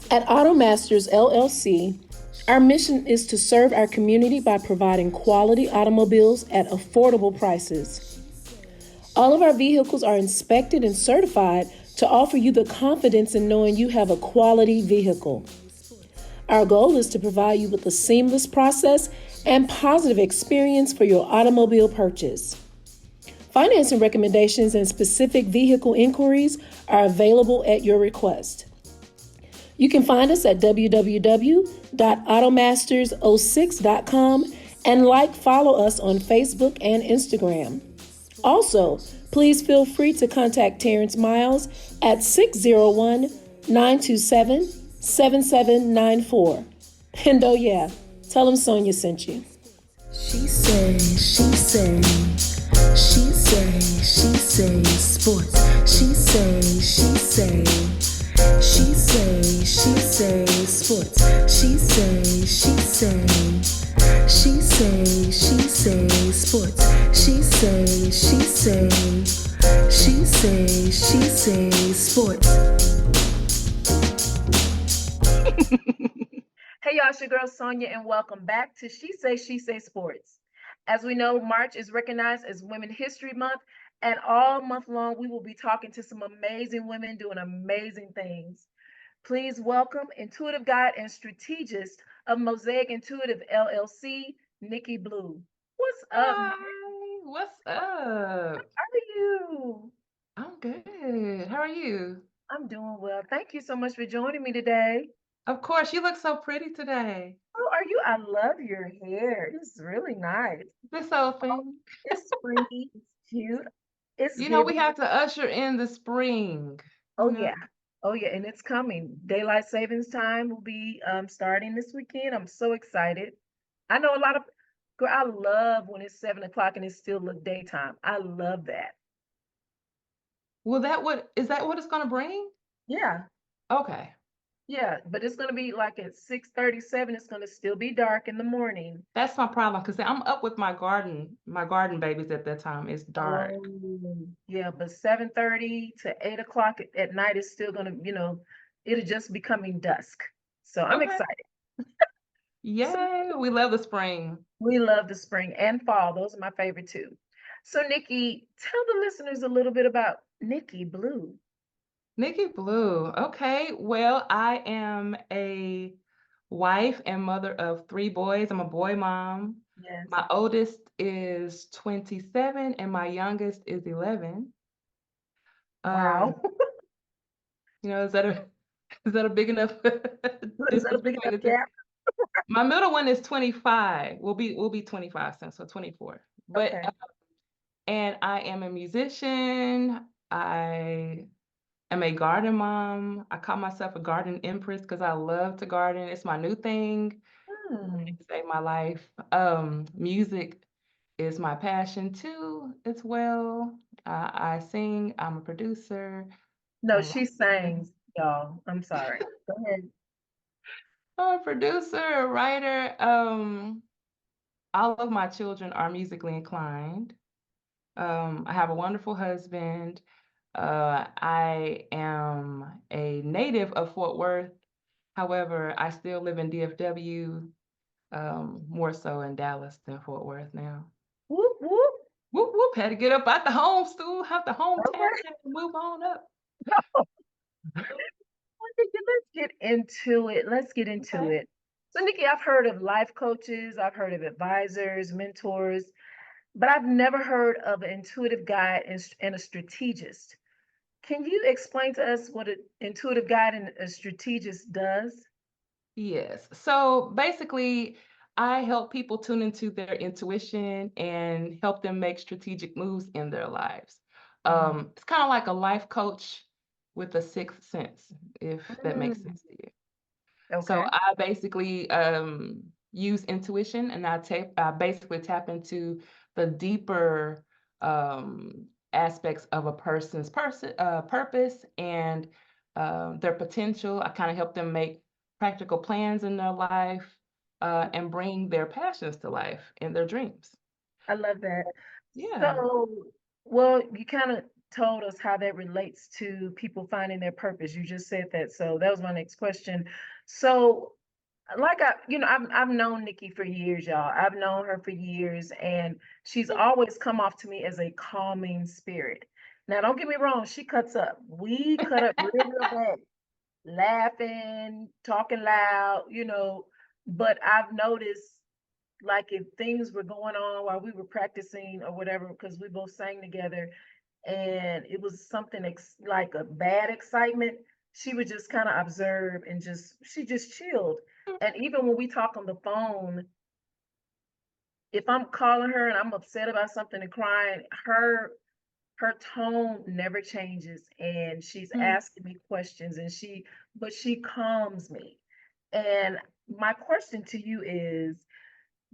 At Automasters LLC, our mission is to serve our community by providing quality automobiles at affordable prices. All of our vehicles are inspected and certified to offer you the confidence in knowing you have a quality vehicle. Our goal is to provide you with a seamless process and positive experience for your automobile purchase. Financing recommendations and specific vehicle inquiries are available at your request. You can find us at www.automasters06.com and follow us on Facebook and Instagram. Also, please feel free to contact Terrence Miles at 601-927-7794. And oh yeah, tell him Sonia sent you. She say sports. She say sports. She say sports. She say sports. Hey y'all, it's your girl Sonia and welcome back to She Say Sports. As we know, March is recognized as Women History Month, and all month long we will be talking to some amazing women doing amazing things. Please welcome Intuitive Guide and Strategist of Mosaic Intuitive LLC, Niki Blu. What's up? Hi, what's up? How are you? I'm good. How are you? I'm doing well. Thank you so much for joining me today. Of course, you look so pretty today. How are you? I love your hair. It's really nice. This whole thing. It's springy. It's cute. It's You know, we giving. have to usher in the spring. Oh You know, yeah. Oh yeah, and it's coming. Daylight savings time will be starting this weekend. I'm so excited. I know a lot of girl, I love when it's 7 o'clock and it's still the daytime. I love that. will that what is that what it's gonna bring? Yeah, Okay. yeah. But it's gonna be like at 6:37, it's gonna still be dark in the morning. That's my problem because I'm up with my garden babies at that time. It's dark. Oh yeah, but 7:30 to 8 o'clock at night is still gonna, it'll just be coming dusk. So I'm Okay. excited. So Yay, we love the spring. we love the spring and fall. Those are my favorite too. So, Nikki, tell the listeners a little bit about Niki Blu. Niki Blue. Okay. Well, I am a wife and mother of three boys. I'm a boy mom. Yes. My oldest is 27 and my youngest is 11. Um, Wow. is that a is that a big enough Is that a distance big between enough the two? gap? My middle one is 25. We'll be 25 soon, so 24. But Okay. and I am a musician. I am a garden mom. I call myself a garden empress because I love to garden. It's my new thing. Hmm. It saved my life. Music is my passion too, as well. I sing. I'm a producer. No, I'm she sings, y'all. I'm sorry. Go ahead. a producer, a writer. All of my children are musically inclined. I have a wonderful husband. I am a native of Fort Worth. However, I still live in DFW, more so in Dallas than Fort Worth now. Whoop whoop. Whoop whoop, had to get up out the home stool, have the home All task, right. had to move on up. Well, Nikki, let's get into it. Let's get into Okay. it. So, Nikki, I've heard of life coaches, I've heard of advisors, mentors, but I've never heard of an intuitive guide and a strategist. Can you explain to us what an intuitive guide and a strategist does? Yes. So basically, I help people tune into their intuition and help them make strategic moves in their lives. Mm. It's kind of like a life coach with a sixth sense, if that makes Mm. sense to you. So Okay. I basically use intuition and I basically tap into the deeper aspects of a person's purpose and their potential. I kind of help them make practical plans in their life and bring their passions to life and their dreams. I love that. Yeah. So, well, you kind of told us how that relates to people finding their purpose. You just said that. So that was my next question. So like I've known Nikki for years, y'all. I've known her for years, and she's always come off to me as a calming spirit. Now, don't get me wrong, she cuts up. We cut up real bad, laughing, talking loud, but I've noticed like if things were going on while we were practicing or whatever, because we both sang together, and it was something like a bad excitement, she would just kind of observe and she just chilled. And even when we talk on the phone, if I'm calling her and I'm upset about something and crying, her tone never changes, and she's Mm. asking me questions, and she calms me. And my question to you is,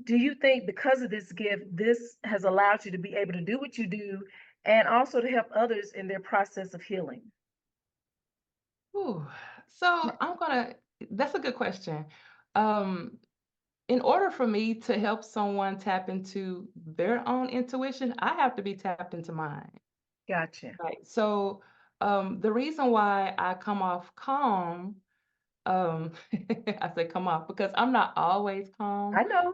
do you think because of this gift, this has allowed you to be able to do what you do and also to help others in their process of healing? Ooh. So that's a good question. Um, in order for me to help someone tap into their own intuition, I have to be tapped into mine. Gotcha. Right. So, the reason why I come off calm, I say come off because I'm not always calm, I know.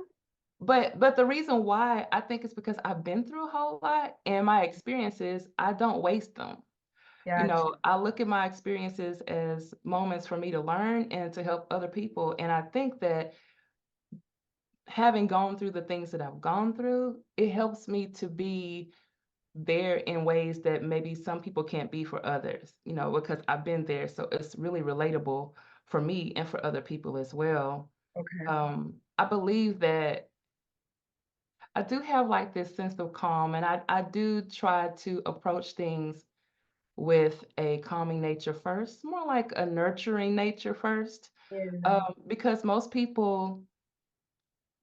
but the reason why I think is because I've been through a whole lot and my experiences, I don't waste them. Gotcha. I look at my experiences as moments for me to learn and to help other people. And I think that having gone through the things that I've gone through, it helps me to be there in ways that maybe some people can't be for others, because I've been there. So it's really relatable for me and for other people as well. Okay. I believe that I do have like this sense of calm, and I do try to approach things with a calming nature first, more like a nurturing nature first, Yeah. because most people,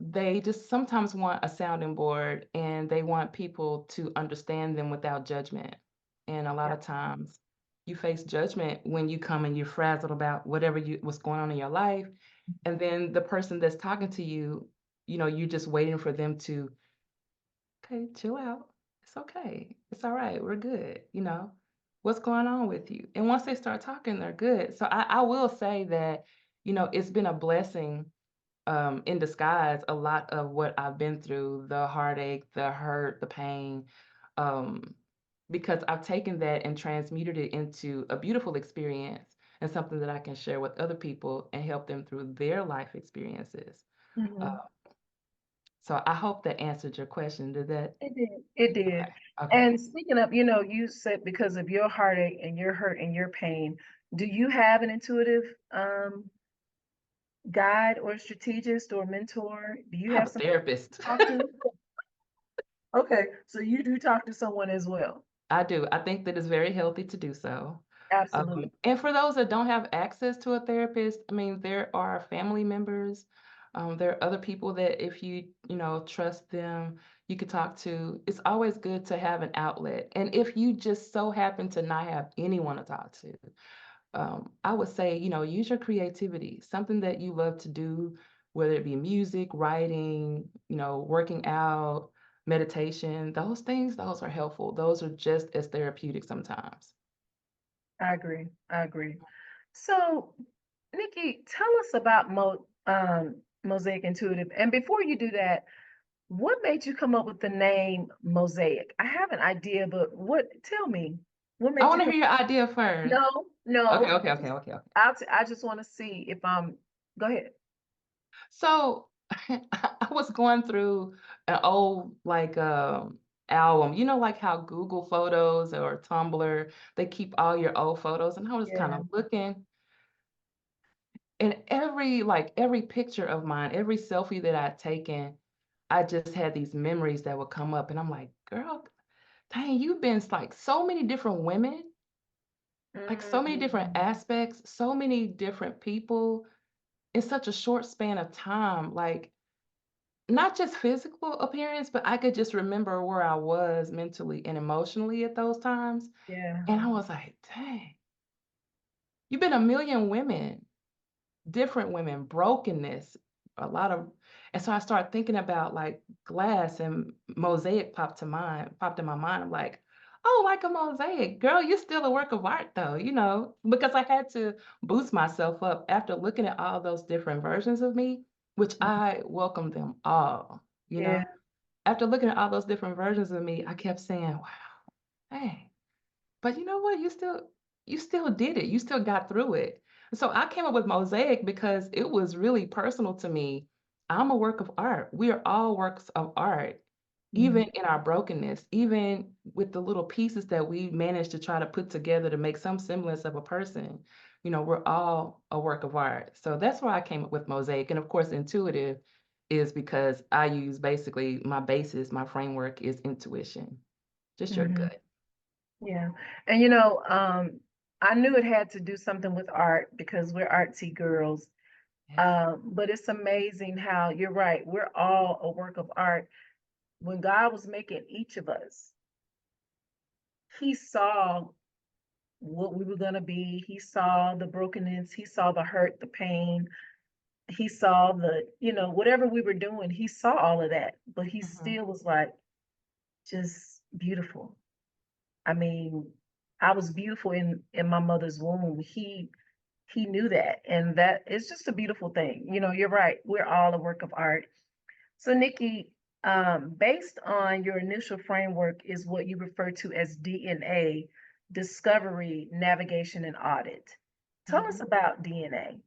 they just sometimes want a sounding board and they want people to understand them without judgment. And a lot Yeah. of times you face judgment when you come and you're frazzled about what's going on in your life. And then the person that's talking to you, you're just waiting for them to, okay, chill out. It's okay. It's all right. We're good. What's going on with you? And once they start talking, they're good. So I will say that, it's been a blessing in disguise a lot of what I've been through, the heartache, the hurt, the pain, um, because I've taken that and transmuted it into a beautiful experience and something that I can share with other people and help them through their life experiences. Uh, Mhm. so I hope that answered your question. Did that? It did. It did. Okay. Okay. And speaking of, you said because of your heartache and your hurt and your pain, do you have an intuitive guide or strategist or mentor? Do I you have have a someone therapist. to talk to? Okay, so you do talk to someone as well. I do. I think that it's very healthy to do so. Absolutely. And for those that don't have access to a therapist, I mean, there are family members, there are other people that if you trust them, you could talk to. It's always good to have an outlet. And if you just so happen to not have anyone to talk to, I would say, use your creativity, something that you love to do, whether it be music, writing, working out, meditation, those things, those are helpful. Those are just as therapeutic sometimes. I agree. I agree. So, Nikki, tell us about Mosaic Intuitive. And before you do that, what made you come up with the name Mosaic? I have an idea, but tell me, what I made you want to come? hear your idea first. No, Okay, no, okay, okay, okay, okay. I just want to see if go ahead. So I was going through an old like album, like how Google Photos or Tumblr, they keep all your old photos. And I was kind Yeah. of looking, and every picture of mine, every selfie that I'd taken, I just had these memories that would come up. And I'm like, girl, dang, you've been like so many different women, like so many different Mm, aspects, so many different people in such a short span of time. Like, not just physical appearance, but I could just remember where I was mentally and emotionally at those times. yeah. And I was like, dang, you've been a million women, different women, brokenness, a lot of, and so I started thinking about like glass and mosaic popped in my mind. I'm like, "Oh, like a mosaic. Girl, you're still a work of art though," because I had to boost myself up after looking at all those different versions of me, which I welcome them all, you Yeah. know? After looking at all those different versions of me, I kept saying, "Wow, hey, but you know what? You still did it. You still got through it." So I came up with mosaic because it was really personal to me. I'm a work of art. We are all works of art, even Mhm. in our brokenness, even with the little pieces that we managed to try to put together to make some semblance of a person. We're all a work of art. So that's why I came up with mosaic. And of course, intuitive is because I use basically my basis, my framework is intuition. Just your Mhm. gut. Yeah. And I knew it had to do something with art because we're artsy girls. Yes. But it's amazing how you're right. We're all a work of art. When God was making each of us, He saw what we were going to be. He saw the brokenness. He saw the hurt, the pain. He saw whatever we were doing. He saw all of that. But He Mhm. still was like, just beautiful. I mean, I was beautiful in my mother's womb. He knew that, and that is just a beautiful thing. You're right. We're all a work of art. So, Nikki, based on your initial framework, is what you refer to as DNA: discovery, navigation, and audit. Tell us Mhm. about DNA.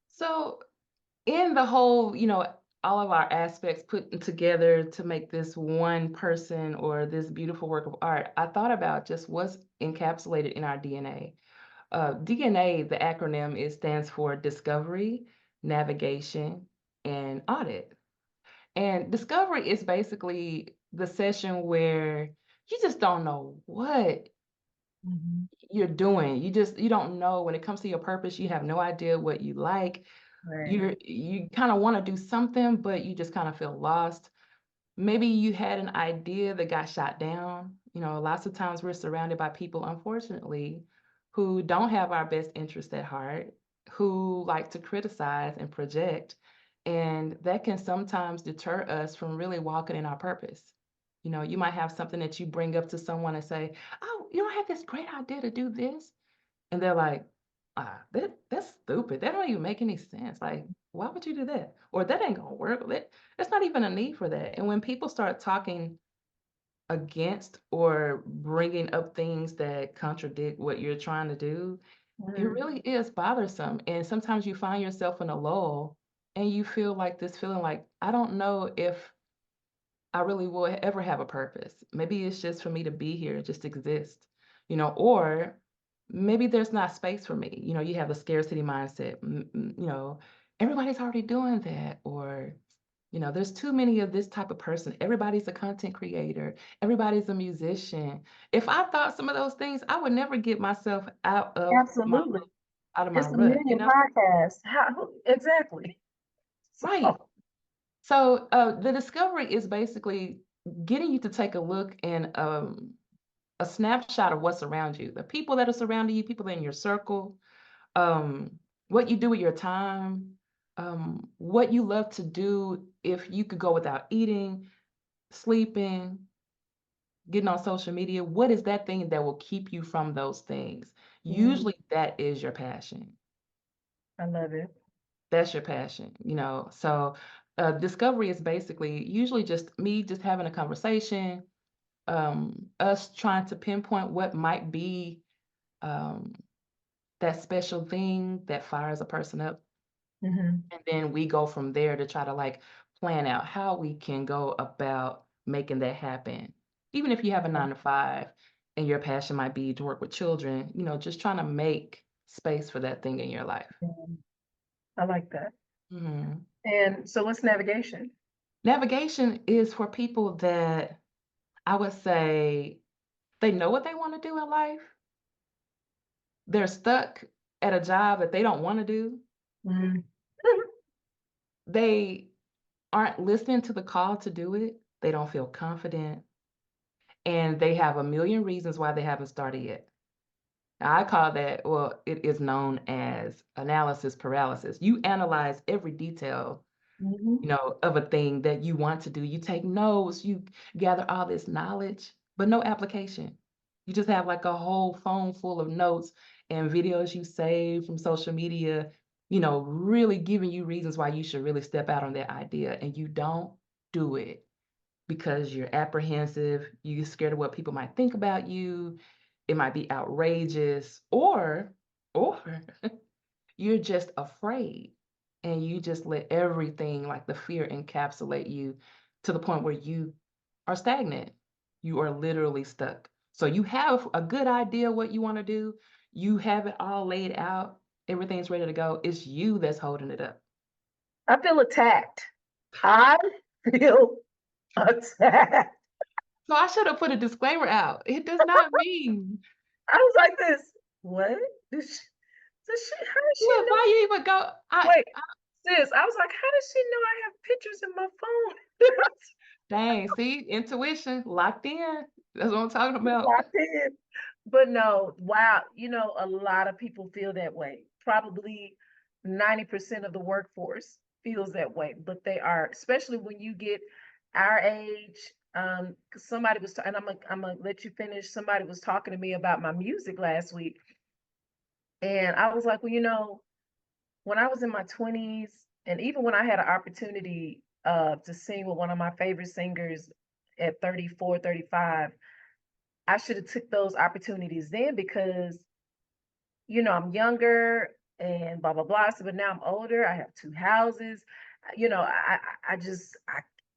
So, in the whole, all of our aspects put together to make this one person or this beautiful work of art, I thought about just what's encapsulated in our DNA. DNA, the acronym, it stands for discovery, navigation, and audit. And discovery is basically the session where you just don't know what Mhm. you're doing. You don't know when it comes to your purpose, you have no idea what you like. Right. You kind of want to do something, but you just kind of feel lost. Maybe you had an idea that got shot down. Lots of times we're surrounded by people, unfortunately, who don't have our best interest at heart, who like to criticize and project. And that can sometimes deter us from really walking in our purpose. You might have something that you bring up to someone and say, "Oh, I have this great idea to do this." And they're like, that's stupid. That don't even make any sense. Like, why would you do that? Or that ain't gonna work. There's not even a need for that. And when people start talking against or bringing up things that contradict what you're trying to do, it Mhm. really is bothersome. And sometimes you find yourself in a lull and you feel like this feeling like, I don't know if I really will ever have a purpose. Maybe it's just for me to be here and just exist, or maybe there's not space for me. You have the scarcity mindset. Everybody's already doing that, or there's too many of this type of person. Everybody's a content creator. Everybody's a musician. If I thought some of those things, I would never get myself Absolutely. out of my It's a rut. million podcasts. Exactly. Right. So, So the discovery is basically getting you to take a look and a snapshot of what's around you, the people that are surrounding you, people in your circle, what you do with your time, what you love to do if you could go without eating, sleeping, getting on social media. What is that thing that will keep you from those things? mhm, Usually that is your passion. I love it. That's your passion. So discovery is basically usually just me just having a conversation, us trying to pinpoint what might be um, that special thing that fires a person up. Mhm. And then we go from there to try to like plan out how we can go about making that happen. Even if you have a 9 to 5 and your passion might be to work with children, just trying to make space for that thing in your life. Mhm. I like that. Mhm. And so, what's navigation? Navigation is for people that I would say they know what they want to do in life. They're stuck at a job that they don't want to do. Mhm. They aren't listening to the call to do it. They don't feel confident. And they have a million reasons why they haven't started yet. Now, I call that, well, it is known as analysis paralysis. You analyze every detail, Mhm. of a thing that you want to do. You take notes, you gather all this knowledge, but no application. You just have like a whole phone full of notes and videos you save from social media, really giving you reasons why you should really step out on that idea. And you don't do it because you're apprehensive, you're scared of what people might think about you. It might be outrageous, or you're just afraid and you just let everything like the fear encapsulate you to the point where you are stagnant. You are literally stuck. So you have a good idea what you want to do. You have it all laid out. Everything's ready to go. It's you that's holding it up. I feel attacked. I feel attacked. So I should have put a disclaimer out. It does not mean. I was like this. What? Does she, how does she Look, know? why you even go? Wait, sis, I was like, how does she know I have pictures in my phone? Dang, see, intuition locked in. That's what I'm talking about. Locked in. But no, wow, a lot of people feel that way. Probably 90% of the workforce feels that way, but they are, especially when you get our age. 'Cause somebody was, and I'm gonna let you finish. Somebody was talking to me about my music last week, and I was like, well, when I was in my 20s, and even when I had an opportunity to sing with one of my favorite singers at 34, 35, I should have took those opportunities then because, I'm younger and blah, blah, blah. So, but now I'm older. I have two houses.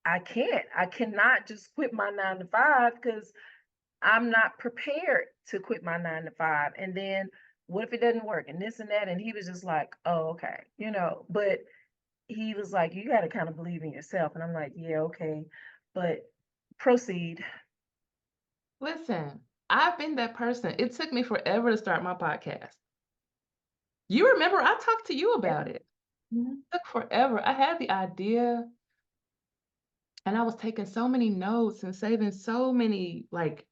I cannot just quit my 9 to 5 because I'm not prepared to quit my 9 to 5. And then what if it doesn't work and this and that? And he was just like, oh, okay, but he was like, you got to kind of believe in yourself. And I'm like, yeah, okay, but proceed. Listen, I've been that person. It took me forever to start my podcast. You remember I talked to you about it. Mhm. It took forever. I had the idea and I was taking so many notes and saving so many like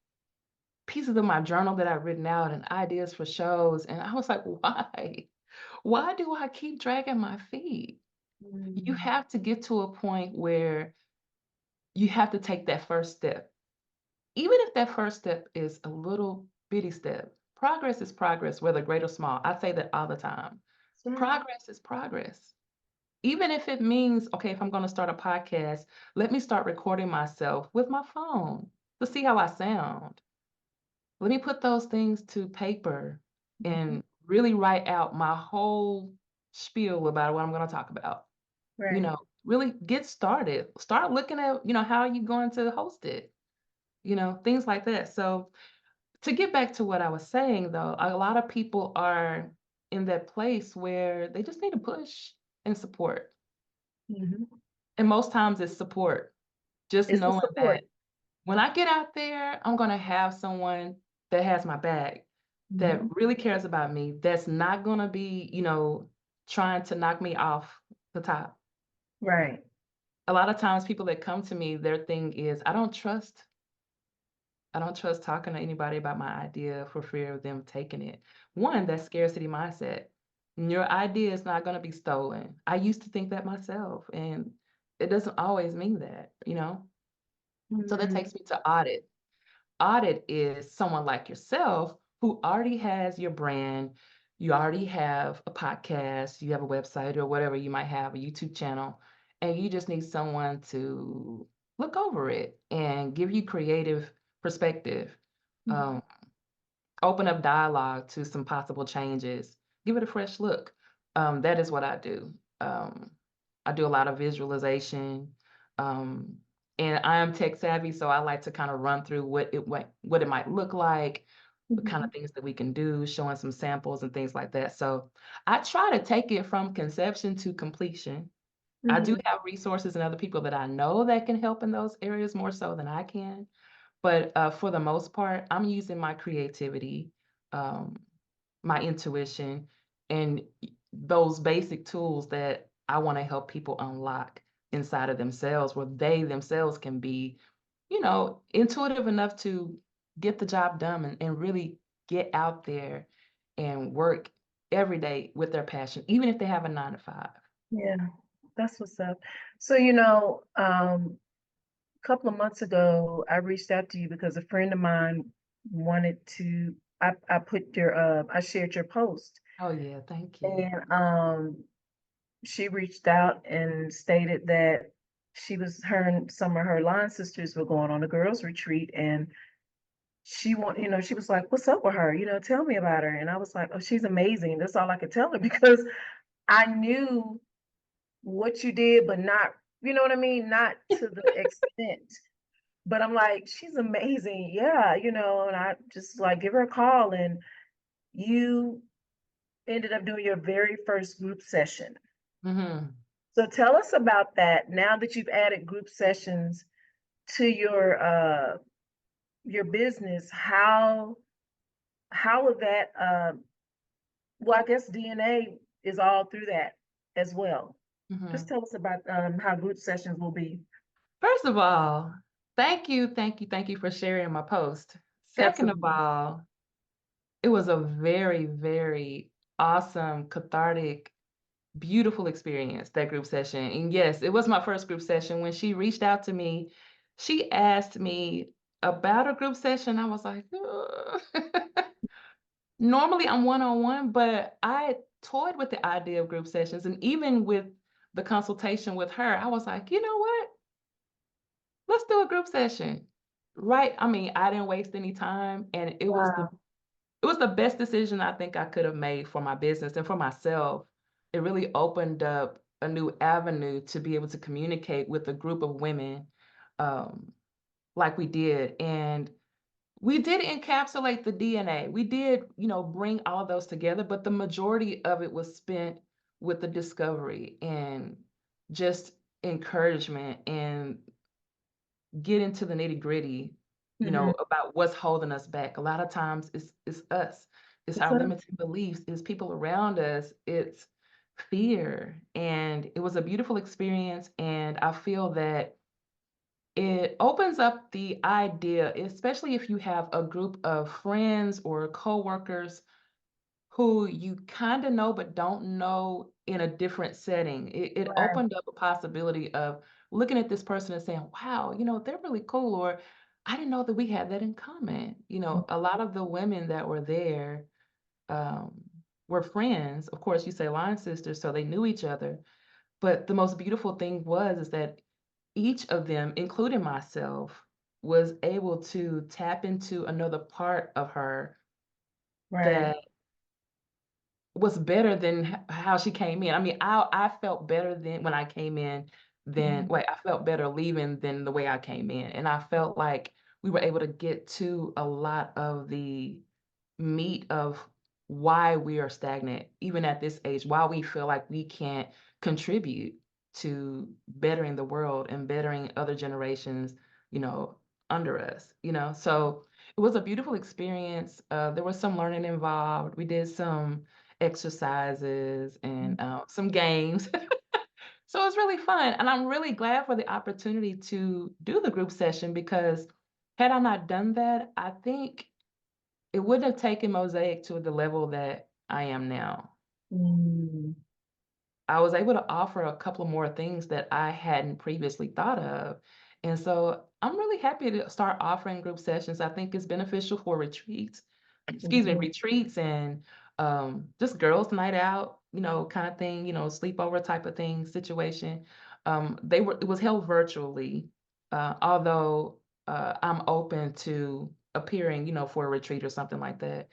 pieces of my journal that I've written out and ideas for shows. And I was like, why? Why do I keep dragging my feet? You Mm. have to get to a point where you have to take that first step. Even if that first step is a little bitty step, progress is progress, whether great or small. I say that all the time. That's right. Progress is progress. Even if it means, okay, if I'm going to start a podcast, let me start recording myself with my phone to see how I sound. Let me put those things to paper Mhm. and really write out my whole spiel about what I'm going to talk about. Right. Really get started. Start looking at, how you're going to host it, things like that. So to get back to what I was saying, though, a lot of people are in that place where they just need to push and support. Mhm. And most times it's support, just It's the knowing support. that when I get out there, I'm going to have someone that has my back, that Mhm. really cares about me, that's not going to be, trying to knock me off the top. Right. A lot of times people that come to me, their thing is, I don't trust talking to anybody about my idea for fear of them taking it. One, that's scarcity mindset. Your idea is not going to be stolen. I used to think that myself, and it doesn't always mean that. So that Mhm. takes me to audit. Audit is someone like yourself who already has your brand. You already have a podcast, you have a website or whatever you might have, a YouTube channel, and you just need someone to look over it and give you creative perspective. Mhm. Um, Open up dialogue to some possible changes, give it a fresh look. That is what I do. Um, I do a lot of visualization, um, and I am tech savvy, so I like to kind of run through what it might look like, what kind Mhm. of things that we can do, showing some samples and things like that. So I try to take it from conception to completion. I do Mhm. have resources and other people that I know that can help in those areas more so than I can. But for the most part, I'm using my creativity, um, my intuition, and those basic tools that I want to help people unlock inside of themselves, where they themselves can be, intuitive enough to get the job done and really get out there and work every day with their passion, even if they have a 9 to 5. Yeah, that's what's up. So, couple of months ago, I reached out to you because a friend of mine wanted to. I put your I shared your post, Oh yeah, thank you. and she reached out and stated that her and some of her line sisters were going on a girls retreat, and she was like, "What's up with her? Tell me about her." And I was like, "Oh, she's amazing." That's all I could tell her because I knew what you did, but not, you know what I mean? Not to the extent. But I'm like, she's amazing. Yeah, and I just like give her a call, and you ended up doing your very first group session. Hmm. So tell us about that now that you've added group sessions to your business. How would that well, I guess DNA is all through that as well. Just Hmm. tell us about how group sessions will be. First of all, thank you for sharing my post. Second of Absolutely. all, it was a very, very awesome, cathartic, beautiful experience, that group session. And yes, it was my first group session. When she reached out to me, she asked me about a group session. I was like, "Ugh." Normally I'm one-on-one, but I toyed with the idea of group sessions. And even with the consultation with her, I was like, you know what? Let's do a group session. Right? I mean, I didn't waste any time, and Wow. it was the best decision I think I could have made for my business and for myself. It really opened up a new avenue to be able to communicate with a group of women, um, like we did. And we did encapsulate the DNA. We did, bring all of those together, but the majority of it was spent with the discovery and just encouragement and get into the nitty-gritty, Hmm. about what's holding us back. A lot of times it's us. It's It's our a limiting beliefs, it's people around us, it's fear. And it was a beautiful experience, and I feel that it opens up the idea, especially if you have a group of friends or coworkers who you kinda know but don't know in a different setting. It right. opened up a possibility of looking at this person and saying, "Wow, they're really cool," or, "I didn't know that we had that in common." A lot of the women that were there, um, were friends. Of course, you say line sisters, so they knew each other, but the most beautiful thing is that each of them, including myself, was able to tap into another part of her Right. that was better than how she came in. I mean, I felt better than when I came in than Mhm. wait, I felt better leaving than the way I came in, and I felt like we were able to get to a lot of the meat of why we are stagnant, even at this age, why we feel like we can't contribute to bettering the world and bettering other generations, you know, under us, So it was a beautiful experience. There was some learning involved. We did some exercises and some games. So it was really fun. And I'm really glad for the opportunity to do the group session because had I not done that, I think it wouldn't have taken Mosaic to the level that I am now. Mm. I was able to offer a couple of more things that I hadn't previously thought of. And so I'm really happy to start offering group sessions. I think it's beneficial for retreats, excuse me, Mhm. retreats and just girls' night out, kind of thing, sleepover type of thing situation. It was held virtually, although I'm open to appearing, for a retreat or something like that.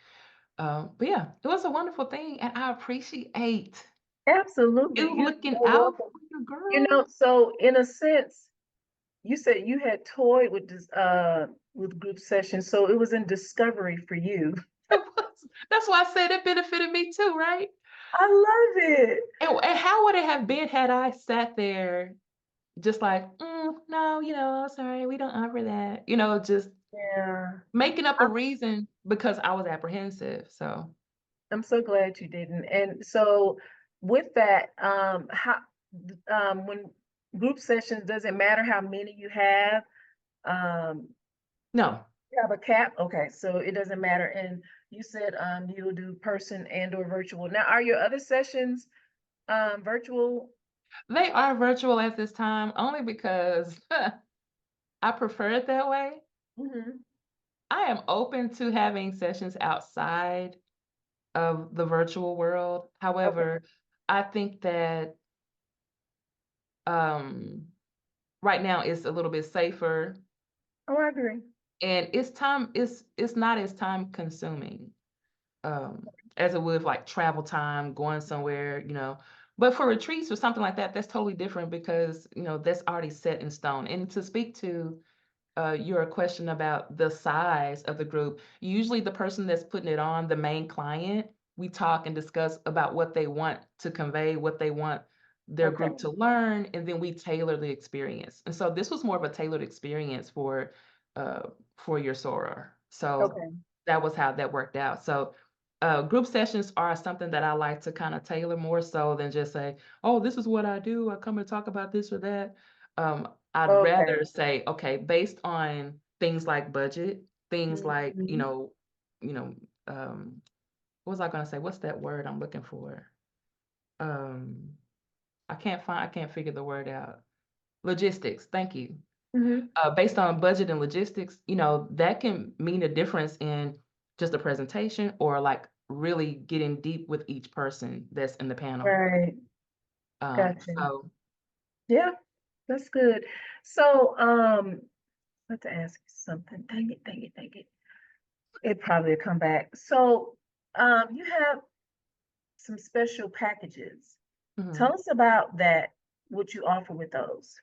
But yeah, it was a wonderful thing, and I appreciate Absolutely. you You're looking so out welcome. for your girl. So in a sense, you said you had toyed with this with group sessions, so it was in discovery for you. It was that's why I said it benefited me too, right? I love it. And how would it have been had I sat there just like, no, sorry, we don't offer that, just Yeah. making up a I'm reason because I was apprehensive. So I'm so glad you didn't. And so with that, how when group sessions, does it matter how many you have? Um, no, you have a cap? Okay, so it doesn't matter. And you said you'll do person and or virtual. Now, are your other sessions virtual? they are virtual at this time only because I prefer it that way. Mhm. I am open to having sessions outside of the virtual world. Okay. However, I think that um, right now it's a little bit safer Oh, I agree. and it's not as time consuming as it would like travel time, going somewhere, you know. But for retreats or something like that, that's totally different because you know that's already set in stone. And to speak to your question about the size of the group, usually the person that's putting it on, the main client, we talk and discuss about what they want to convey, what they want their Okay. group to learn, and then we tailor the experience. And so this was more of a tailored experience uh, for your soror. So Okay. that was how that worked out. So group sessions are something that I like to kind of tailor more so than just say, oh, this is what I do. I come and talk about this or that. I'd Okay. rather say, okay, based on things like budget, things like, Mhm. you know, what was I gonna say? What's that word I'm looking for? Um, I can't figure the word out. Logistics, thank you. Mhm. Based on budget and logistics, you know, that can mean a difference in just a presentation or like really getting deep with each person that's in the panel. Right. Gotcha. So Yeah, that's good. So, let's ask you something. Dang it, dang it, dang it. It probably will come back. So, you have some special packages. mhm. Tell us about that, what you offer with those.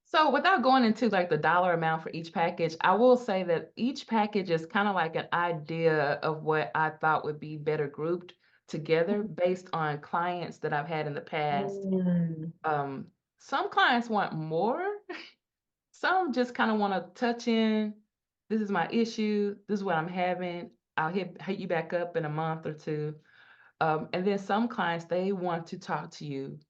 So without going into like the dollar amount for each package, I will say that each package is kind of like an idea of what I thought would be better grouped together based on clients that I've had in the past. Mm, Um, some clients want more, some just kind of want to touch in. This is my issue. This is what I'm having. I'll hit you back up in a month or two. And then some clients, they want to talk to you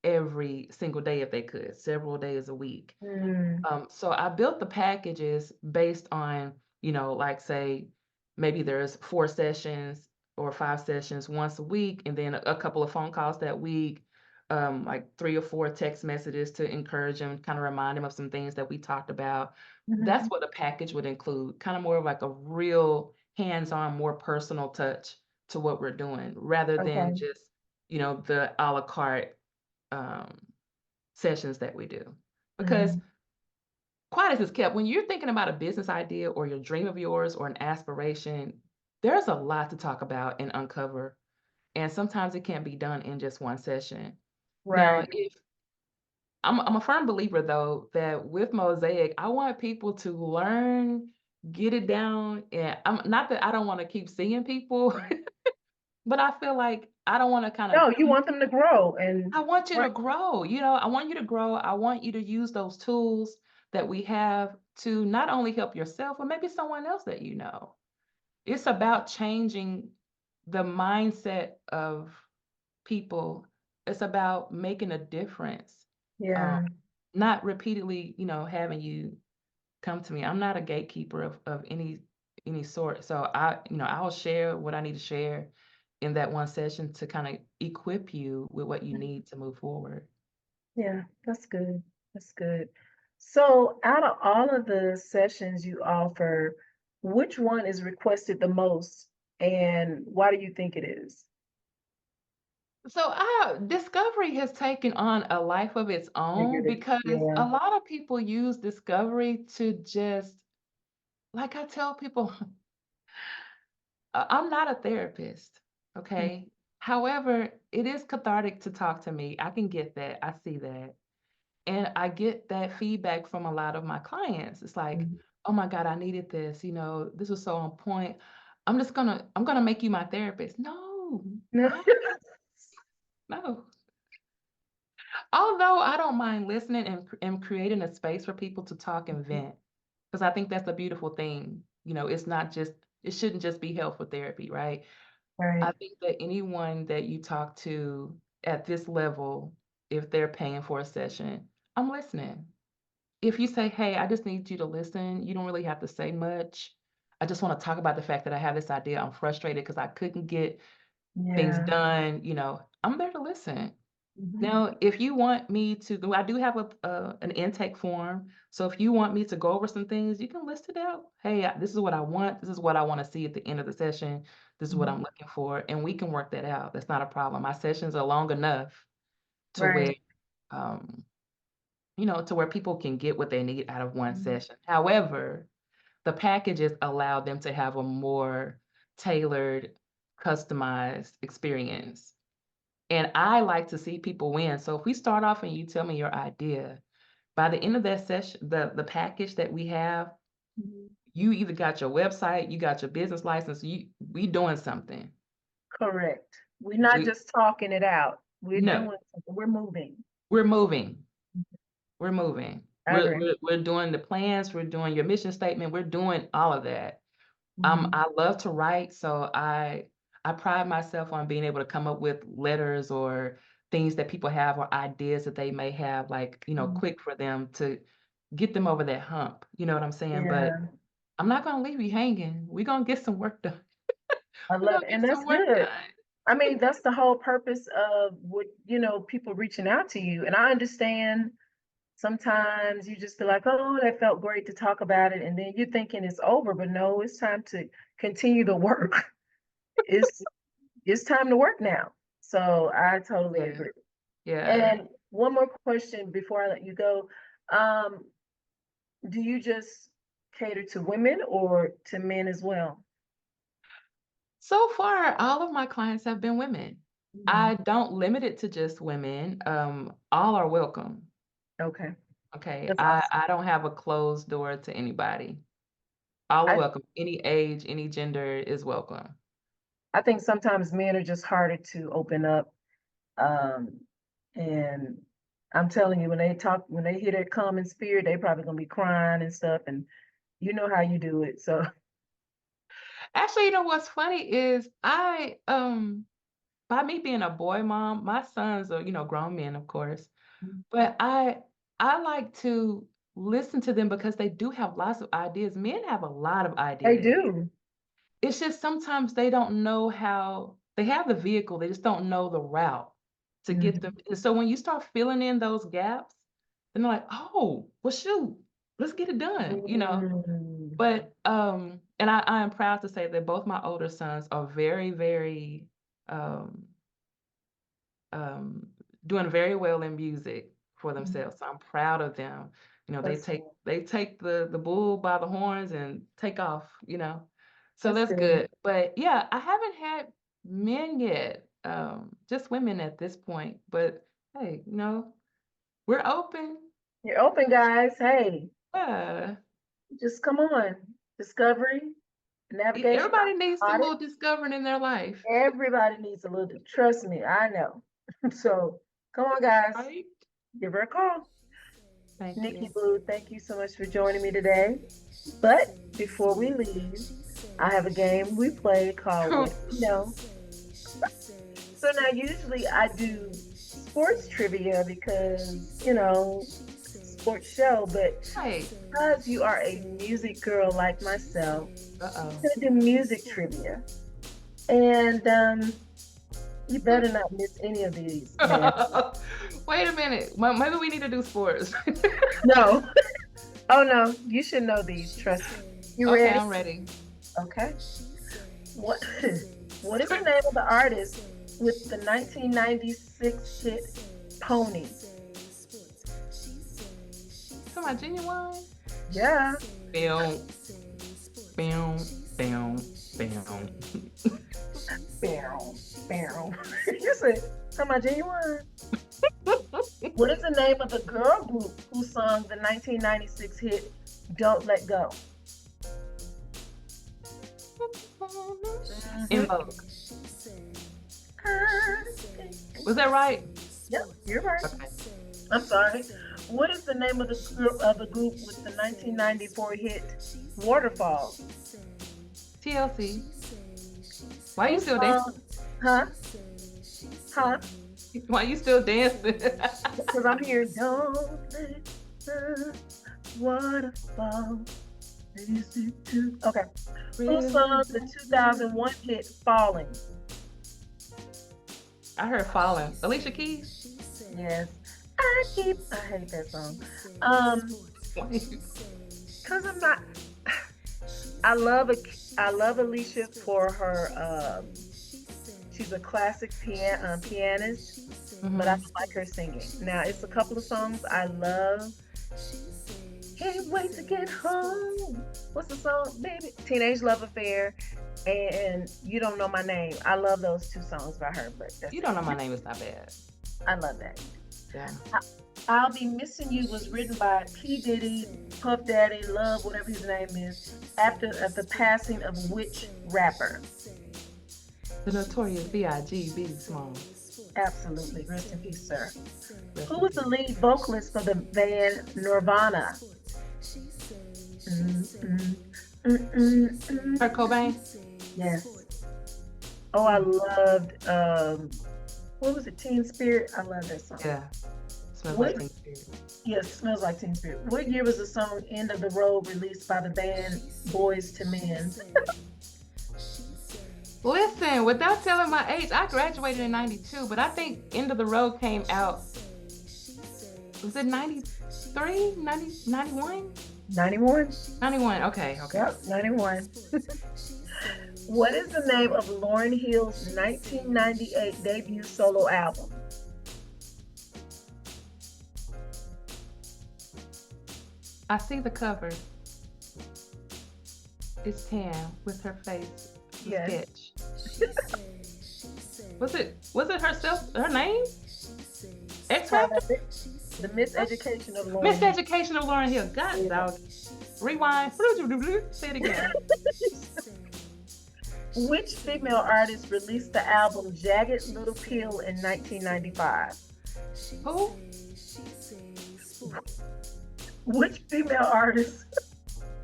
every single day if they could, several days a week. mm, So I built the packages based on, you know, like say maybe there's 4 sessions or 5 sessions once a week, and then a couple of phone calls that week, like 3 or 4 text messages to encourage them, kind of remind them of some things that we talked about. That's mhm. what a package would include, kind of more of like a real hands-on, more personal touch to what we're doing, rather than Okay. just, you know, the a la carte um, sessions that we do. Because Mm, quiet as it's kept, when you're thinking about a business idea or your dream of yours or an aspiration, there's a lot to talk about and uncover. And sometimes it can't be done in just one session. Now, right. if I'm a firm believer though that with Mosaic, I want people to learn, get it down. And I'm not that I don't want to keep seeing people, but I feel like I don't want to kind of No, you want them to grow and I want you right. to grow, you know, I want you to grow. I want you to use those tools that we have to not only help yourself, but maybe someone else that you know. It's about changing the mindset of people. It's about making a difference. Um, Yeah, not repeatedly, you know, having you come to me. I'm not a gatekeeper of any sort. So you know, I'll share what I need to share in that one session to kind of equip you with what you need to move forward. yeah, that's good. That's good. So, out of all of the sessions you offer, which one is requested the most, and why do you think it is? So discovery has taken on a life of its own Figured it. because Yeah. a lot of people use discovery to just like I tell people, I'm not a therapist, Mm, okay? However, it is cathartic to talk to me. I can get that. I see that. And I get that feedback from a lot of my clients. It's like, mm. "Oh my God, I needed this, you know, this was so on point. I'm gonna make you my therapist." No, No. no, no. Although I don't mind listening and creating a space for people to talk and vent, because I think that's a beautiful thing. You know, it shouldn't just be helpful therapy, right? I Right. think that anyone that you talk to at this level, if they're paying for a session, I'm listening. If you say, "Hey, I just need you to listen," you don't really have to say much. I just want to talk about the fact that I have this idea. I'm frustrated because I couldn't get things Yeah. done, you know, I'm there to listen. Now, if you want me to, I do have an intake form. So if you want me to go over some things, you can list it out. Hey, this is what I want. This is what I want to see at the end of the session. This is what Mhm. I'm looking for, and we can work that out. That's not a problem. My sessions are long enough to where, Right. um, to where people can get what they need out of one Mhm. session. However, the packages allow them to have a more tailored, customized experience. And I like to see people win. So if we start off and you tell me your idea, by the end of that session, the package that we have, Mhm. you either got your website, you got your business license, we doing something. Correct. We're not We just talking it out. We're no, doing something. We're moving. we're moving. Mhm. We're moving. I agree. We're doing the plans, we're doing your mission statement, we're doing all of that. Mhm. I love to write, so I pride myself on being able to come up with letters or things that people have or ideas that they may have, like, Mhm. quick for them to get them over that hump. You know what I'm saying? But Yeah, I'm not gonna leave you hanging. We're gonna get some work done. I We're love gonna it. get And that's some work good. done. I mean, that's the whole purpose of what, people reaching out to you. And I understand sometimes you just feel like, oh, that felt great to talk about it. And then you're thinking it's over, but no, it's time to continue the work. It's it's time to work now. So I totally Yeah, agree. yeah. And one more question before I let you go. Um, do you just cater to women or to men as well? So far, all of my clients have been women. Mhm. I don't limit it to just women. All are welcome. Okay, Okay. that's I, awesome. I don't have a closed door to anybody. All are I welcome. Any age, any gender is welcome. I think sometimes men are just harder to open up. Um, and I'm telling you, when they hear that common spirit, they probably gonna be crying and stuff. And you know how you do it. So Actually, what's funny is by me being a boy mom, my sons are, grown men, of course, but I like to listen to them because they do have lots of ideas. Men have a lot of they ideas. do. It's just sometimes they don't know how they have the vehicle, they just don't know the route to get them. Mhm. And so when you start filling in those gaps, then they're like, oh, well, shoot, let's get it done. Mm. But and I am proud to say that both my older sons are very, very um um, doing very well in music for Mhm. themselves. So I'm proud of them. They That's take good. they take the bull by the horns and take off. So That's that's good. good. But yeah, I haven't had men yet. Just women at this point. But hey, we're open. You're open, guys. Hey, Yeah. just come on. Discovery, navigation, Everybody needs a audit. little discovering in their life. Everybody needs a little. Trust me, I know. So come on, guys. Right? Give her a call. Thank Niki you. Blue, thank you so much for joining me today. But before we leave, I have a game we play called What Do You Know? So now usually I do sports trivia because, it's a sports show, but Hey. because you are a music girl like myself, Uh-oh. I'm gonna do music trivia. And you better not miss any of these, man. Wait a minute. Maybe we need to do sports. No. Oh no, you should know these, trust me. You Okay, ready? I'm ready. Okay. What what is the name of the artist with the 1996 hit Pony? Come on, Genuine. Yeah. Boom, boom, boom, boom. Barrel. Barrel. You said, come on, genuine. What is the name of the girl group who sung the 1996 hit Don't Let Go? In Mhm. Vogue. Was that right? Yep, you're right. Okay. I'm sorry. What is the name of the group with the 1994 hit Waterfall? TLC. Why you Who still dancing? sung? Huh? Huh? Why you still dancing? Because I'm here. Don't let the waterfall. Okay. Who sung the 2001 hit Falling? I heard Falling. Alicia Keys. Yes. I hate that song. Cause I'm not. I love a, I love Alicia for her. She's a classic pianist, but I Mhm. don't like her singing. Now it's a couple of songs I love. Can't wait to get home. What's the song, baby? Teenage Love Affair, and You Don't Know My Name. I love those two songs by her, but that's You it. don't know my name is not bad. I love that. Yeah. I'll Be Missing You was written by P. Diddy, Puff Daddy, Love, whatever his name is, after the passing of which rapper? The notorious B.I.G. Biggie Small. Absolutely. Rest in peace, sir. Rest Who in was the peace. lead vocalist for the band Nirvana? Mm, Kurt Cobain. Yes. Oh, I loved what was it? Teen Spirit. I love that song. Yeah. Smells What? like Teen Spirit. Yes, Smells Like Teen Spirit. What year was the song "End of the Road" released by the band Boys to Men? Listen, without telling my age, I graduated in 92, but I think End of the Road came out, was it 93, 90, 91? 91. 91, okay. Yep, 91. What is the name of Lauryn Hill's 1998 debut solo album? I see the cover. It's Tam with her face, the Yes. sketch. Was it herself, her name? X Factor? The Miseducation of Lauryn Hill. Miseducation of Lauryn Hill. God, Yeah. dog. Rewind. Say it again. Which female artist released the album Jagged Little Pill in 1995? Who? Which female artist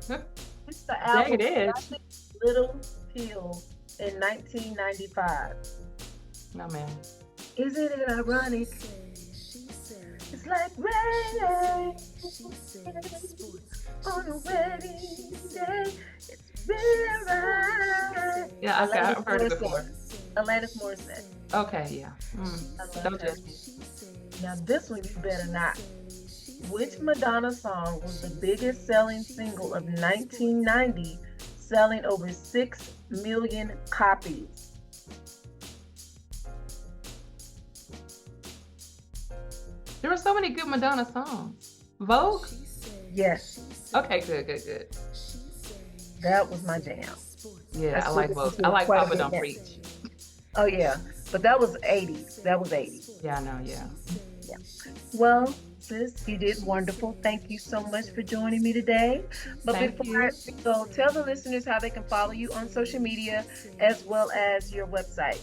released the album Jagged Edge. Jagged Little Pill in 1995? No, man. Isn't it ironic? It's like rain on a wedding day. It's really right. Yeah, okay, Alanis I've heard it Morissette. before. Alanis Morissette. Okay, yeah. I love Don't her. judge me. Now this one you better not. Which Madonna song was the biggest selling single of 1990, selling over 6 million copies? There were so many good Madonna songs. Vogue? Yes, Okay, good. that was my jam. Yeah, That's I like what Vogue. this is I like quite a Papa bit Don't now. Preach. Oh yeah, but that was 80s. That was 80s. Yeah, I know, yeah. Well, sis, you did wonderful. Thank you so much for joining me today. But Thank before you. I go, tell the listeners how they can follow you on social media as well as your website.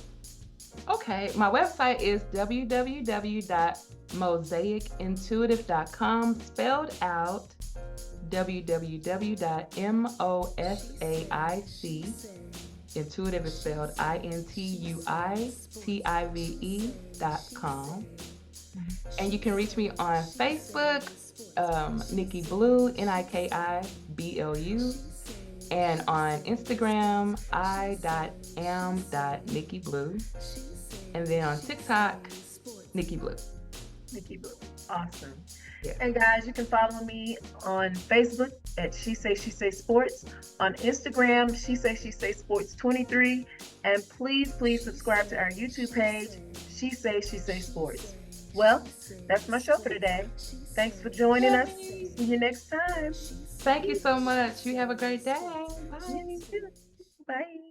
Okay, my website is www.mosaicintuitive.com, spelled out www.mosaic. Intuitive is spelled INTUITIVE.com. And you can reach me on Facebook, Niki Blu, NIKI BLU, and on Instagram, I.am.Niki Blu, and then on TikTok, Niki Blu. Niki Blue. Awesome. Yeah. And guys, you can follow me on Facebook at She Say Sports, on Instagram, She Say Sports 23, and please subscribe to our YouTube page, She Say Sports. Well, that's my show for today. Thanks for joining us. See you next time. Thank you so much. You have a great day. Bye. Bye.